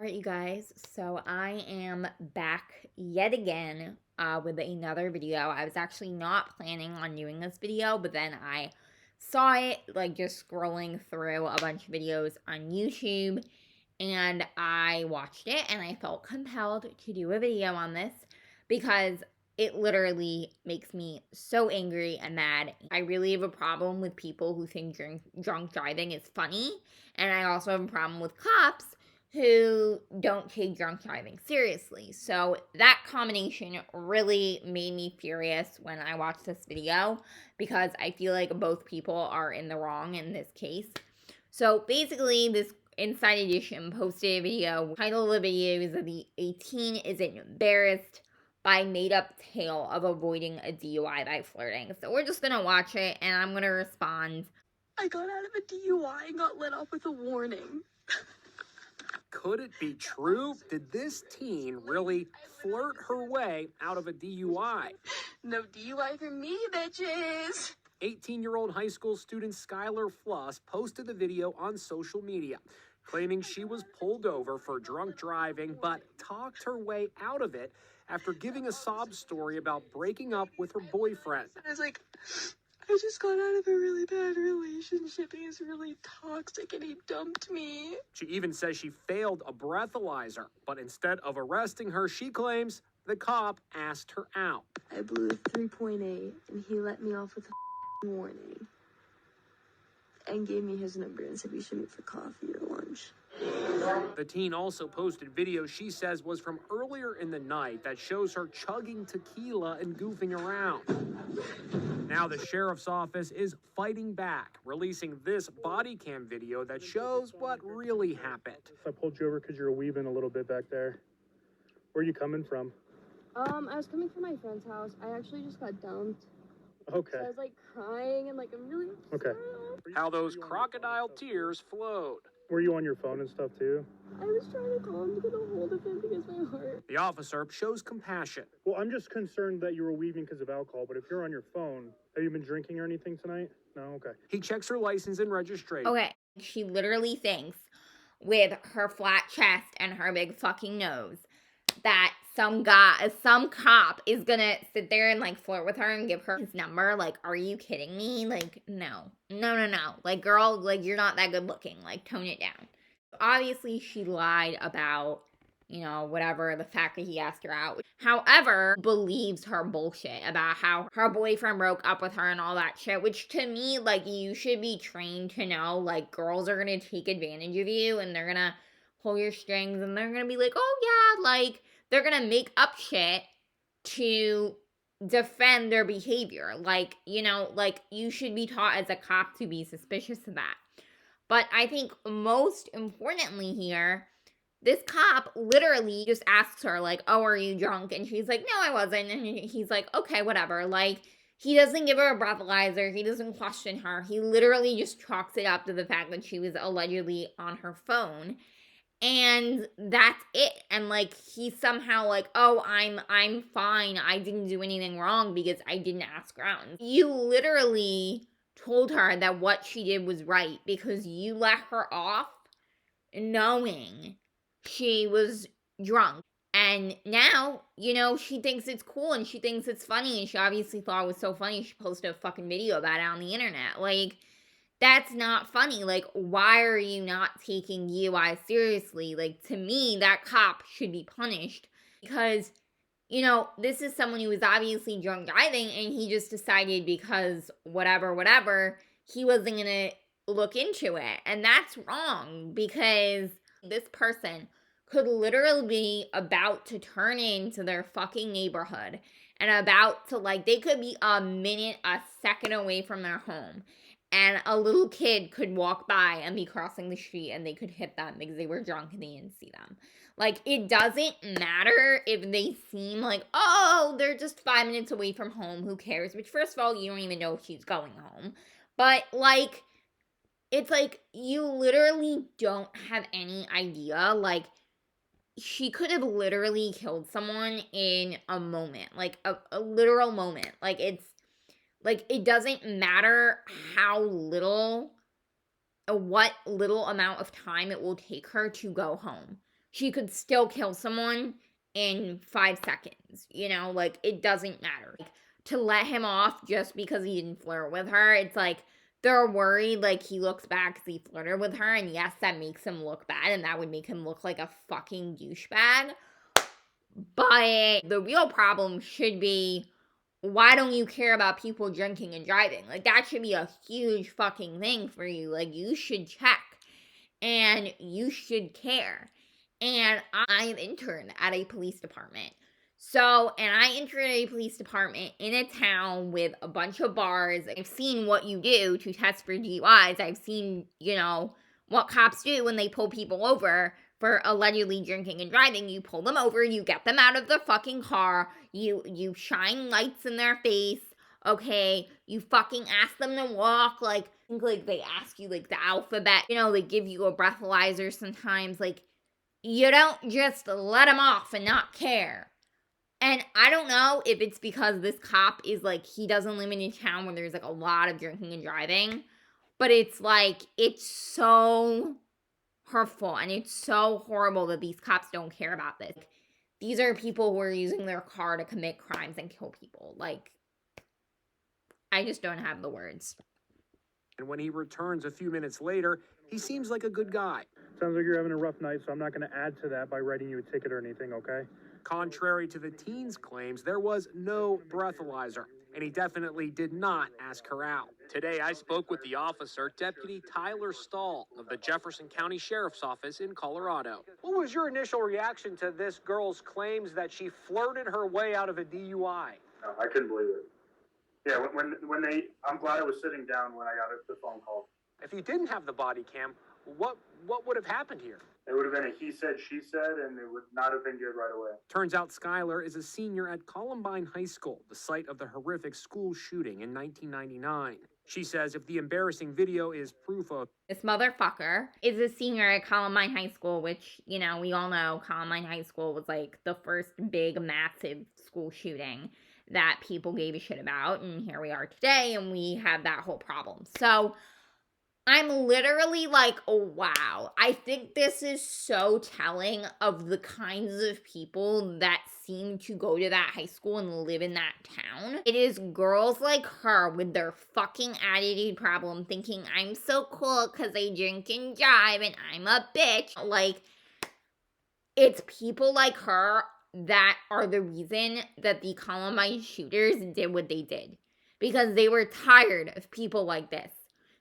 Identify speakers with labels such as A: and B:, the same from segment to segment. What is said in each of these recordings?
A: All right, you guys. So I am back yet again with another video. I was actually not planning on doing this video, but then I saw it like just scrolling through a bunch of videos on YouTube, and I watched it and I felt compelled to do a video on this because it literally makes me so angry and mad. I really have a problem with people who think drunk driving is funny, and I also have a problem with cops who don't take drunk driving seriously. So that combination really made me furious when I watched this video because I feel like both people are in the wrong in this case. So basically, this Inside Edition posted a video. The title of the video is "The 18 is embarrassed by made-up tale of avoiding a DUI by flirting." So we're just gonna watch it, and I'm gonna respond.
B: I got out of a DUI and got let off with a warning.
C: Could it be true? Did this teen really flirt her way out of a DUI?
B: No DUI for me, bitches.
C: 18-year-old high school student Skylar Floss posted the video on social media, claiming she was pulled over for drunk driving, but talked her way out of it after giving a sob story about breaking up with her boyfriend.
B: I was like, I just got out of a really bad relationship. He is really toxic and he dumped me.
C: She even says she failed a breathalyzer, but instead of arresting her, she claims the cop asked her out.
B: I blew a 3.8 and he let me off with a warning. And gave me his number and said we should meet for coffee or lunch.
C: The teen also posted video she says was from earlier in the night that shows her chugging tequila and goofing around. Now the sheriff's office is fighting back, releasing this body cam video that shows what really happened.
D: I pulled you over because you were weaving a little bit back there. Where are you coming from?
E: I was coming from my friend's house. I actually just got dumped.
D: Okay.
E: So I was like crying and like I'm really upset.
D: Okay.
C: How those crocodile tears flowed.
D: Were you on your phone and stuff too?
E: I was trying to call him to get a hold of him because my heart.
C: The officer shows compassion.
D: Well, I'm just concerned that you were weaving because of alcohol, but if you're on your phone, have you been drinking or anything tonight? No? Okay.
C: He checks her license and registration.
A: Okay, she literally thinks with her flat chest and her big fucking nose that some cop is gonna sit there and like flirt with her and give her his number. Like, are you kidding me? Like, no. Like, girl, like, you're not that good looking. Like, tone it down. Obviously, she lied about, whatever, the fact that he asked her out. However, believes her bullshit about how her boyfriend broke up with her and all that shit, which to me, like, you should be trained to know, like, girls are gonna take advantage of you and they're gonna pull your strings and they're gonna be like, oh yeah, like, they're gonna make up shit to defend their behavior. Like, you should be taught as a cop to be suspicious of that. But I think most importantly here, this cop literally just asks her, like, oh, are you drunk? And she's like, no, I wasn't. And he's like, okay, whatever. Like, he doesn't give her a breathalyzer. He doesn't question her. He literally just chalks it up to the fact that she was allegedly on her phone. And that's it. And like, he's somehow like, oh, I'm fine. I didn't do anything wrong because I didn't ask around. You literally told her that what she did was right because you let her off knowing she was drunk. And now, she thinks it's cool and she thinks it's funny. And she obviously thought it was so funny she posted a fucking video about it on the internet. Like, that's not funny. Like, why are you not taking DUI seriously? Like, to me, that cop should be punished because, this is someone who was obviously drunk driving and he just decided because whatever, he wasn't going to look into it. And that's wrong because this person could literally be about to turn into their fucking neighborhood and about to, like, they could be a second away from their home. And a little kid could walk by and be crossing the street and they could hit them because they were drunk and they didn't see them. Like, it doesn't matter if they seem like, oh, they're just 5 minutes away from home. Who cares? Which, first of all, you don't even know if she's going home. But, like, it's like you literally don't have any idea. Like, she could have literally killed someone in a moment. Like, a literal moment. Like, it doesn't matter what little amount of time it will take her to go home. she could still kill someone in 5 seconds, you know, like, it doesn't matter. Like, to let him off just because he didn't flirt with her, it's like, they're worried, like, he looks bad because he flirted with her, and yes, that makes him look bad, and that would make him look like a fucking douchebag, but the real problem should be, why don't you care about people drinking and driving? Like, that should be a huge fucking thing for you. Like, you should check, and you should care. And I interned at a police department. So, and I interned at a police department in a town with a bunch of bars. I've seen what you do to test for DUIs. I've seen, you know, what cops do when they pull people over for allegedly drinking and driving. You pull them over, you get them out of the fucking car, you shine lights in their face, okay? You fucking ask them to walk, like they ask you, like, the alphabet, you know, they give you a breathalyzer sometimes, like, you don't just let them off and not care. And I don't know if it's because this cop is, like, he doesn't live in a town where there's, like, a lot of drinking and driving, but it's, like, it's so hurtful and it's so horrible that these cops don't care about this. These are people who are using their car to commit crimes and kill people. Like, I just don't have the words.
C: And when he returns a few minutes later, he seems like a good guy.
D: Sounds like you're having a rough night, so I'm not going to add to that by writing you a ticket or anything, okay?
C: Contrary to the teen's claims, there was no breathalyzer, and he definitely did not ask her out. Today, I spoke with the officer, Deputy Tyler Stahl of the Jefferson County Sheriffs Office in Colorado. What was your initial reaction to this girl's claims that she flirted her way out of a DUI?
F: No, I couldn't believe it. Yeah, I'm glad I was sitting down when I got the phone call.
C: If you didn't have the body cam, what would have happened here?
F: It would have been a he said, she said, and it would not have been good right away.
C: Turns out Skylar is a senior at Columbine High School, the site of the horrific school shooting in 1999. She says if the embarrassing video is proof of...
A: This motherfucker is a senior at Columbine High School, which, you know, we all know Columbine High School was, like, the first big, massive school shooting that people gave a shit about, and here we are today, and we have that whole problem. So I'm literally like, oh, wow. I think this is so telling of the kinds of people that seem to go to that high school and live in that town. It is girls like her with their fucking attitude problem thinking I'm so cool because I drink and drive and I'm a bitch. Like, it's people like her that are the reason that the Columbine shooters did what they did. Because they were tired of people like this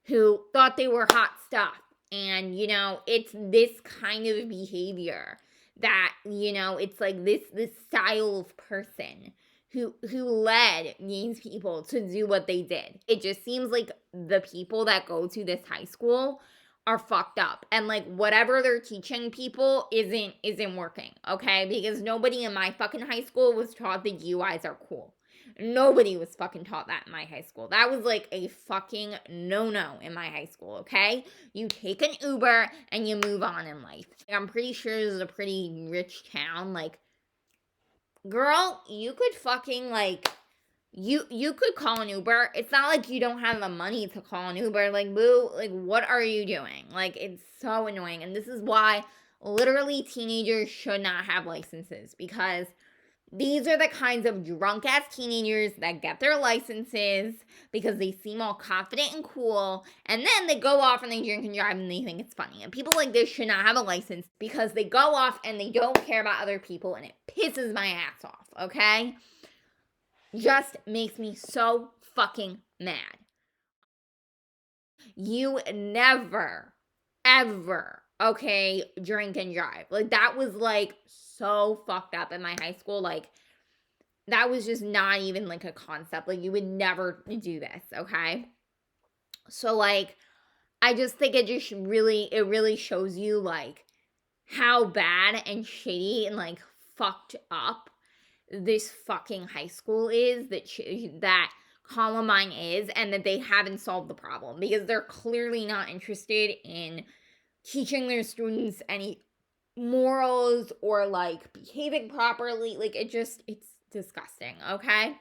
A: who thought they were hot stuff. And, you know, it's this kind of behavior that, you know, it's like this style of person who led these people to do what they did. It just seems like the people that go to this high school are fucked up, and like whatever they're teaching people isn't working, okay? Because nobody in my fucking high school was taught that DUIs are cool. Nobody was fucking taught that in my high school. That was like a fucking no-no in my high school, okay? You take an Uber and you move on in life. I'm pretty sure this is a pretty rich town. Like, girl, you could fucking like... You could call an Uber. It's not like you don't have the money to call an Uber. Like, boo, like, what are you doing? Like, it's so annoying. And this is why literally teenagers should not have licenses, because these are the kinds of drunk-ass teenagers that get their licenses because they seem all confident and cool, and then they go off and they drink and drive and they think it's funny. And people like this should not have a license because they go off and they don't care about other people, and it pisses my ass off, okay? Just makes me so fucking mad. You never, ever, okay, drink and drive. Like, that was, like, so fucked up in my high school. Like, that was just not even, like, a concept. Like, you would never do this, okay? So, like, I just think it really shows you, like, how bad and shitty and, like, fucked up this fucking high school is, that Columbine is, and that they haven't solved the problem because they're clearly not interested in teaching their students any morals or like behaving properly. Like, it's disgusting, okay?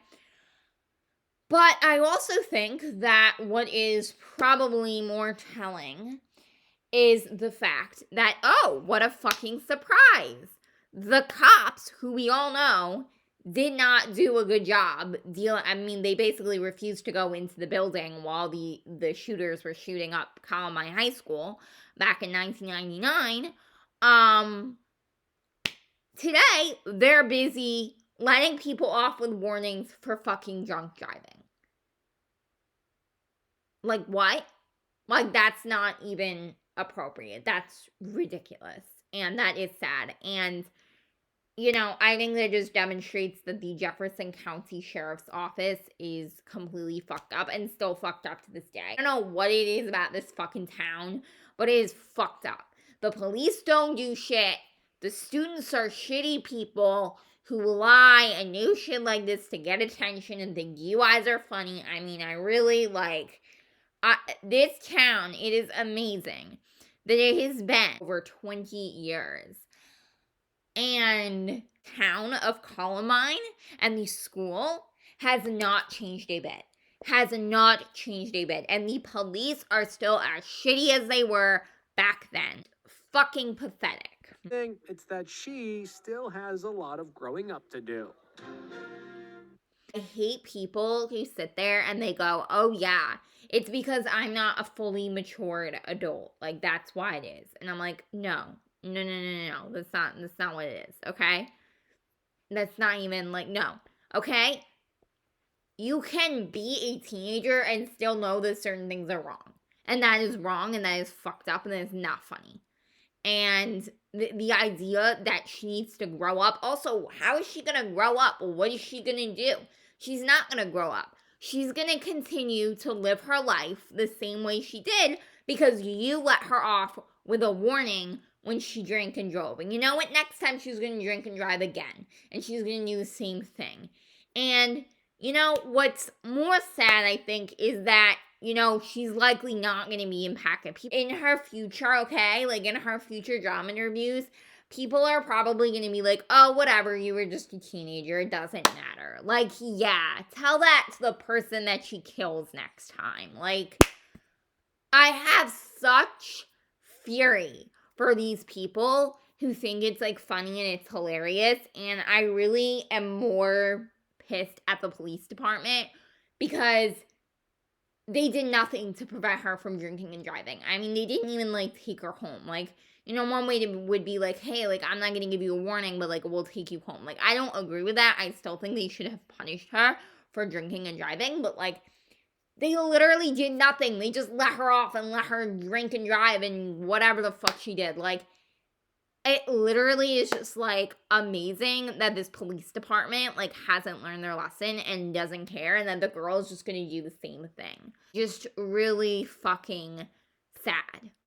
A: But I also think that what is probably more telling is the fact that, oh, what a fucking surprise. The cops, who we all know, did not do a good job they basically refused to go into the building while the shooters were shooting up Columbine High School back in 1999. Today, they're busy letting people off with warnings for fucking drunk driving. Like, what? Like, that's not even appropriate. That's ridiculous. And that is sad. And, I think that just demonstrates that the Jefferson County Sheriff's Office is completely fucked up and still fucked up to this day. I don't know what it is about this fucking town, but it is fucked up. The police don't do shit. The students are shitty people who lie and do shit like this to get attention and think you guys are funny. I mean, I really this town, it is amazing that it has been over 20 years. And town of Columbine and the school has not changed a bit. Has not changed a bit. And the police are still as shitty as they were back then. Fucking pathetic.
C: It's that she still has a lot of growing up to do.
A: I hate people who sit there and they go, oh yeah, it's because I'm not a fully matured adult. Like, that's why it is. And I'm like, no. That's not what it is, okay? That's not even, no. Okay? You can be a teenager and still know that certain things are wrong. And that is wrong, and that is fucked up, and that is not funny. And the idea that she needs to grow up. Also, how is she going to grow up? What is she going to do? She's not going to grow up. She's going to continue to live her life the same way she did because you let her off with a warning when she drank and drove. And you know what? Next time she's going to drink and drive again. And she's going to do the same thing. And, what's more sad, I think, is that, she's likely not going to be impacted. In her future, okay? In her future job interviews, people are probably going to be like, oh, whatever, you were just a teenager. It doesn't matter. Yeah, tell that to the person that she kills next time. I have such fury for these people who think it's funny and it's hilarious, and I really am more pissed at the police department because they did nothing to prevent her from drinking and driving. I mean, they didn't even take her home. One way would be hey, I'm not gonna give you a warning, but we'll take you home. I don't agree with that. I still think they should have punished her for drinking and driving, but they literally did nothing. They just let her off and let her drink and drive and whatever the fuck she did. It literally is just, amazing that this police department, hasn't learned their lesson and doesn't care, and that the girl is just gonna do the same thing. Just really fucking sad.